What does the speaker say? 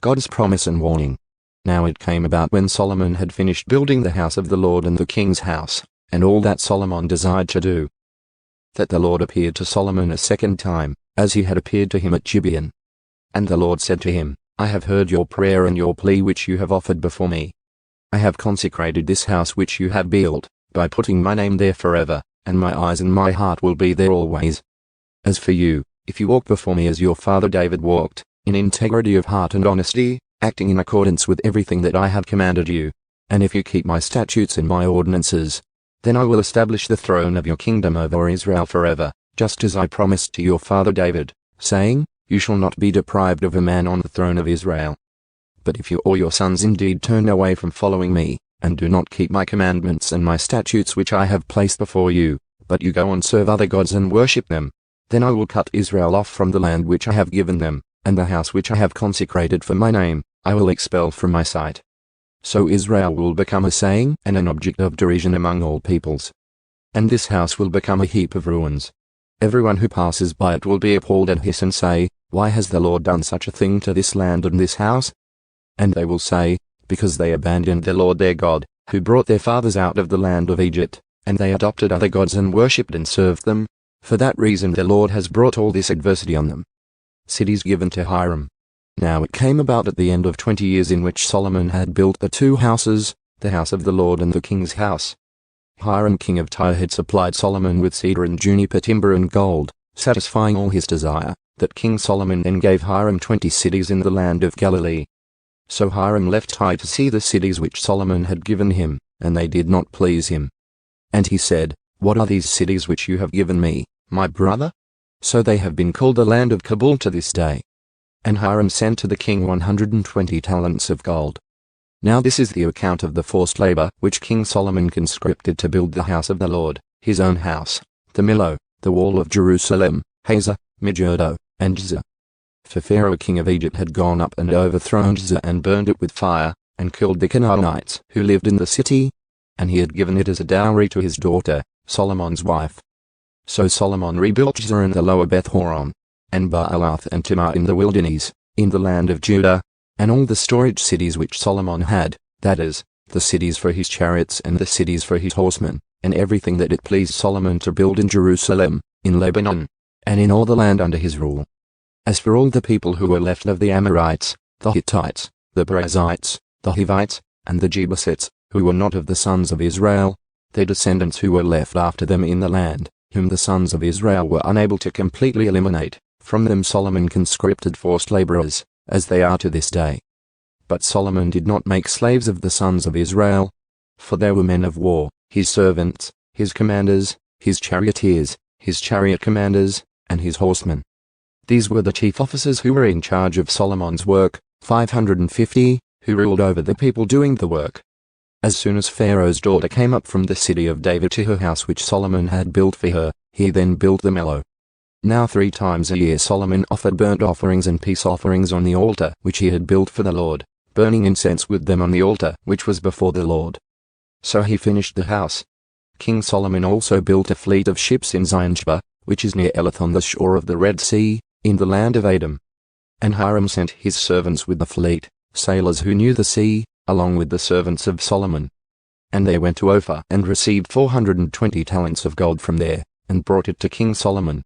God's promise and warning. Now it came about when Solomon had finished building the house of the Lord and the king's house, and all that Solomon desired to do, that the Lord appeared to Solomon a second time, as he had appeared to him at Gibeon. And the Lord said to him, I have heard your prayer and your plea which you have offered before me. I have consecrated this house which you have built, by putting my name there forever, and my eyes and my heart will be there always. As for you, if you walk before me as your father David walked, in integrity of heart and honesty, acting in accordance with everything that I have commanded you, and if you keep my statutes and my ordinances, then I will establish the throne of your kingdom over Israel forever, just as I promised to your father David, saying, You shall not be deprived of a man on the throne of Israel. But if you or your sons indeed turn away from following me, and do not keep my commandments and my statutes which I have placed before you, but you go and serve other gods and worship them, then I will cut Israel off from the land which I have given them, and the house which I have consecrated for my name, I will expel from my sight. So Israel will become a saying and an object of derision among all peoples. And this house will become a heap of ruins. Everyone who passes by it will be appalled and hiss and say, Why has the Lord done such a thing to this land and this house? And they will say, Because they abandoned the Lord their God, who brought their fathers out of the land of Egypt, and they adopted other gods and worshipped and served them. For that reason the Lord has brought all this adversity on them. Cities given to Hiram. Now it came about at the end of 20 years in which Solomon had built the two houses, the house of the Lord and the king's house. Hiram king of Tyre had supplied Solomon with cedar and juniper timber and gold, satisfying all his desire, that King Solomon then gave Hiram 20 cities in the land of Galilee. So Hiram left Tyre to see the cities which Solomon had given him, and they did not please him. And he said, What are these cities which you have given me, my brother? So they have been called the land of Kabul to this day. And Hiram sent to the king 120 talents of gold. Now this is the account of the forced labor which King Solomon conscripted to build the house of the Lord, his own house, the Millo, the wall of Jerusalem, Hazor, Megiddo, and Jizah. For Pharaoh king of Egypt had gone up and overthrown Jizah and burned it with fire, and killed the Canaanites who lived in the city, and he had given it as a dowry to his daughter, Solomon's wife. So Solomon rebuilt Jizah and the lower Beth-horon, and Baalath and Timnah in the wilderness, in the land of Judah, and all the storage cities which Solomon had, that is, the cities for his chariots and the cities for his horsemen, and everything that it pleased Solomon to build in Jerusalem, in Lebanon, and in all the land under his rule. As for all the people who were left of the Amorites, the Hittites, the Perizzites, the Hivites, and the Jebusites, who were not of the sons of Israel, their descendants who were left after them in the land, whom the sons of Israel were unable to completely eliminate, from them Solomon conscripted forced laborers, as they are to this day. But Solomon did not make slaves of the sons of Israel, for they were men of war, his servants, his commanders, his charioteers, his chariot commanders, and his horsemen. These were the chief officers who were in charge of Solomon's work, 550, who ruled over the people doing the work. As soon as Pharaoh's daughter came up from the city of David to her house which Solomon had built for her, he then built the Millo. Now 3 times a year Solomon offered burnt offerings and peace offerings on the altar which he had built for the Lord, burning incense with them on the altar which was before the Lord. So he finished the house. King Solomon also built a fleet of ships in Zion-Sheba, which is near Elath on the shore of the Red Sea, in the land of Edom. And Hiram sent his servants with the fleet, sailors who knew the sea, along with the servants of Solomon. And they went to Ophir and received 420 talents of gold from there, and brought it to King Solomon.